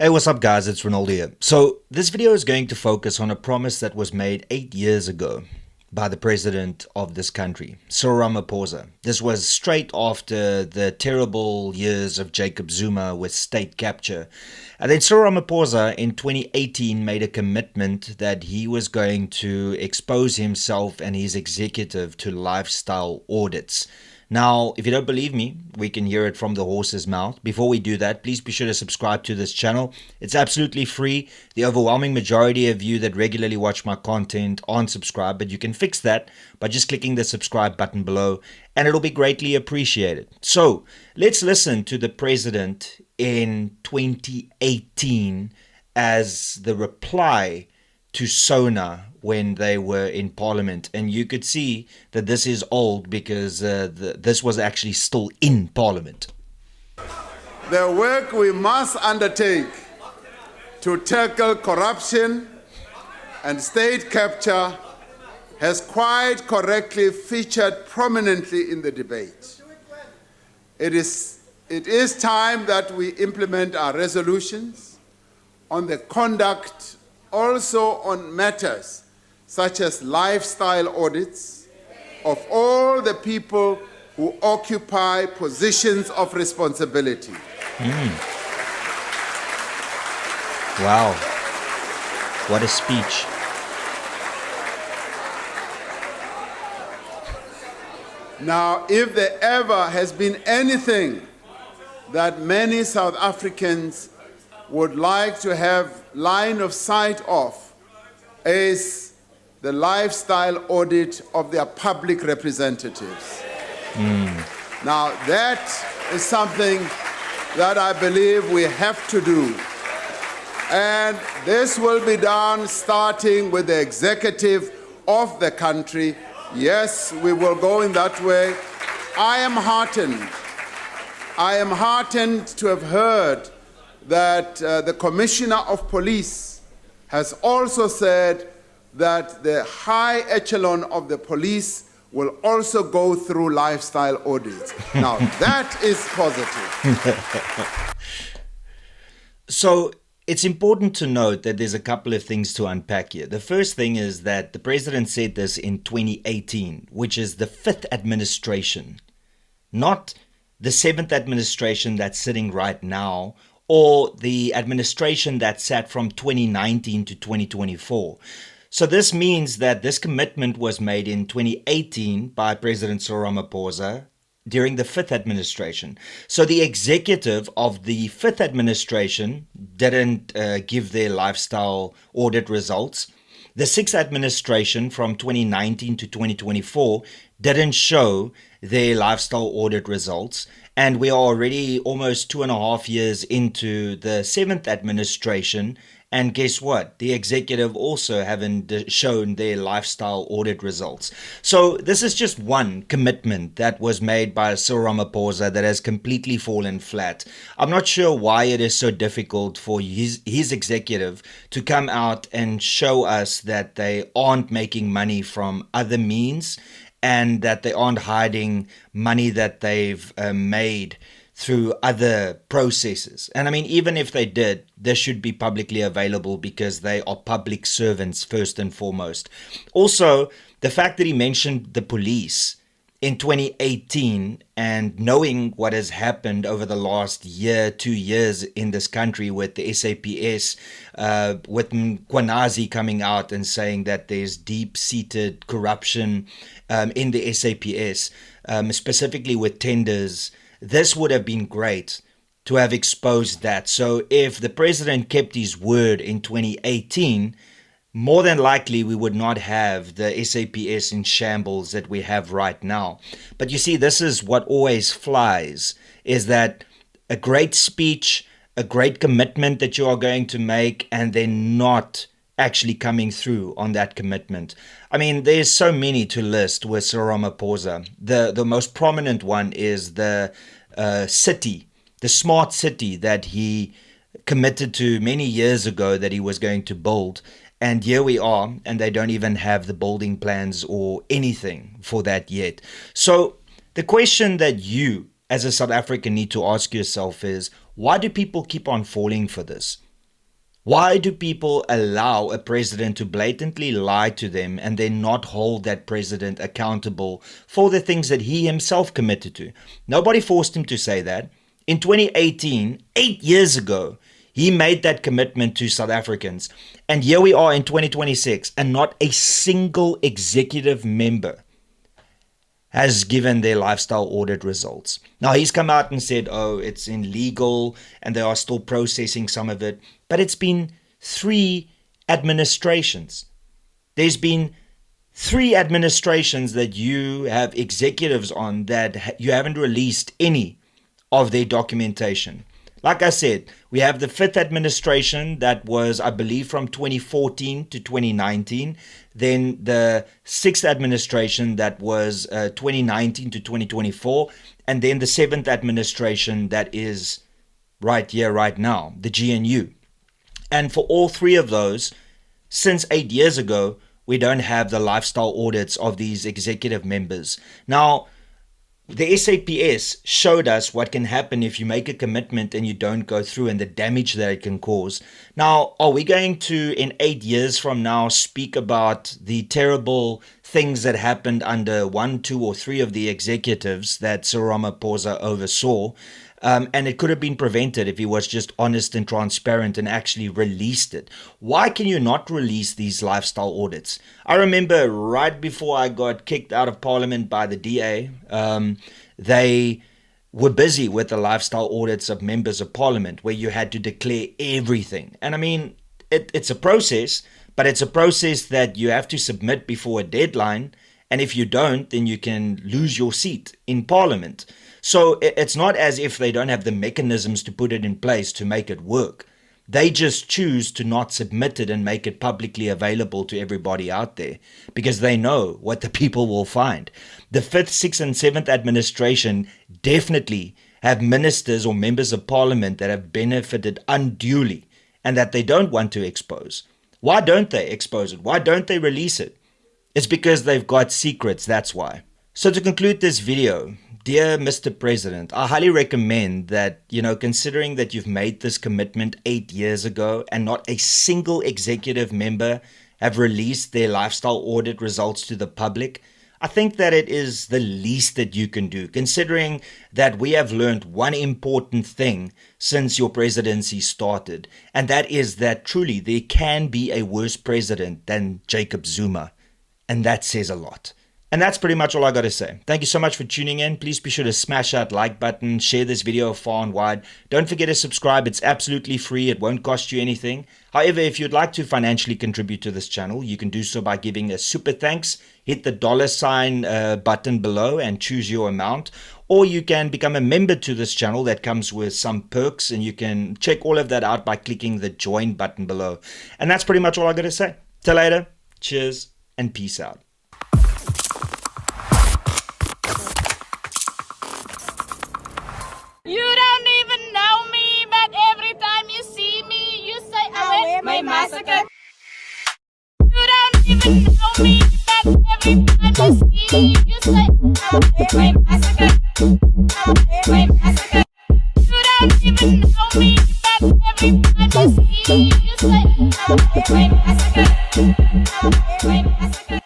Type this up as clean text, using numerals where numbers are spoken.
Hey, what's up guys, it's Renaldo here. So this video is going to focus on a promise that was made 8 years ago by the president of this country, Cyril Ramaphosa. This was straight after the terrible years of Jacob Zuma with state capture. And then Cyril Ramaphosa in 2018 made a commitment that he was going to expose himself and his executive to lifestyle audits. Now, if you don't believe me, we can hear it from the horse's mouth. Before we do that, please be sure to subscribe to this channel. It's absolutely free. The overwhelming majority of you that regularly watch my content aren't subscribed, but you can fix that by just clicking the subscribe button below, and it'll be greatly appreciated. So, let's listen to the president in 2018 as the reply to Sona when they were in parliament, and you could see that this is old because this was actually still in parliament. The work we must undertake to tackle corruption and state capture has quite correctly featured prominently in the debate. It is time that we implement our resolutions on the conduct, also on matters such as lifestyle audits of all the people who occupy positions of responsibility. Wow, what a speech. Now, if there ever has been anything that many South Africans would like to have line of sight of, is the lifestyle audit of their public representatives. Now, that is something that I believe we have to do. And this will be done starting with the executive of the country. Yes, we will go in that way. I am heartened to have heard that the Commissioner of Police has also said that the high echelon of the police will also go through lifestyle audits. Now, that is positive. So it's important to note that there's a couple of things to unpack here. The first thing is that the president said this in 2018, which is the 5th administration, not the 7th administration that's sitting right now, or the administration that sat from 2019 to 2024. So this means that this commitment was made in 2018 by President Cyril Ramaphosa during the 5th administration. So the executive of the 5th administration didn't give their lifestyle audit results. The 6th administration from 2019 to 2024 didn't show their lifestyle audit results. And we are already almost 2.5 years into the 7th administration. And guess what? The executive also haven't shown their lifestyle audit results. So this is just one commitment that was made by Cyril Ramaphosa that has completely fallen flat. I'm not sure why it is so difficult for his executive to come out and show us that they aren't making money from other means and that they aren't hiding money that they've made through other processes. And I mean, even if they did, this should be publicly available because they are public servants first and foremost. Also, the fact that he mentioned the police in 2018 and knowing what has happened over the last year, 2 years in this country with the SAPS, with Mkwanazi coming out and saying that there's deep-seated corruption in the SAPS, specifically with tenders. This would have been great to have exposed that. So if the president kept his word in 2018, more than likely we would not have the SAPS in shambles that we have right now. But you see, this is what always flies, is that a great speech, a great commitment that you are going to make, and then not actually coming through on that commitment. I mean, there's so many to list with Cyril Ramaphosa. The most prominent one is the city, the smart city that he committed to many years ago that he was going to build. And here we are, and they don't even have the building plans or anything for that yet. So the question that you as a South African need to ask yourself is, why do people keep on falling for this? Why do people allow a president to blatantly lie to them and then not hold that president accountable for the things that he himself committed to? Nobody forced him to say that. In 2018, 8 years ago, he made that commitment to South Africans. And here we are in 2026, and not a single executive member has given their lifestyle audit results. Now, he's come out and said, oh, it's illegal and they are still processing some of it. But it's been 3 administrations. There's been 3 administrations that you have executives on that you haven't released any of their documentation. Like I said, we have the 5th administration that was, I believe, from 2014 to 2019. Then the 6th administration that was 2019 to 2024. And then the 7th administration that is right here, right now, the GNU. And for all 3 of those, since 8 years ago, we don't have the lifestyle audits of these executive members. Now, the SAPS showed us what can happen if you make a commitment and you don't go through, and the damage that it can cause. Now, are we going to, in 8 years from now, speak about the terrible things that happened under 1, 2, or 3 of the executives that Cyril Ramaphosa oversaw? And it could have been prevented if he was just honest and transparent and actually released it. Why can you not release these lifestyle audits? I remember right before I got kicked out of Parliament by the DA, they were busy with the lifestyle audits of members of Parliament where you had to declare everything. And I mean, it's a process, but it's a process that you have to submit before a deadline. And if you don't, then you can lose your seat in Parliament. So it's not as if they don't have the mechanisms to put it in place to make it work. They just choose to not submit it and make it publicly available to everybody out there because they know what the people will find. The 5th, 6th, and 7th administration definitely have ministers or members of Parliament that have benefited unduly and that they don't want to expose. Why don't they expose it? Why don't they release it? It's because they've got secrets, that's why. So to conclude this video, dear Mr. President, I highly recommend that, considering that you've made this commitment 8 years ago and not a single executive member have released their lifestyle audit results to the public, I think that it is the least that you can do, considering that we have learned one important thing since your presidency started, and that is that truly there can be a worse president than Jacob Zuma, and that says a lot. And that's pretty much all I got to say. Thank you so much for tuning in. Please be sure to smash that like button, share this video far and wide. Don't forget to subscribe. It's absolutely free. It won't cost you anything. However, if you'd like to financially contribute to this channel, you can do so by giving a super thanks. Hit the $ button below and choose your amount. Or you can become a member to this channel that comes with some perks, and you can check all of that out by clicking the join button below. And that's pretty much all I got to say. Till later. Cheers and peace out. You don't even know me, but every time you see me, you say, I wear my massacre. You don't even know me, but every time you see me, you say, I wear my massacre. I wear my massacre. You don't even know me, but every time you see me, you say, I wear my massacre. I wear my massacre.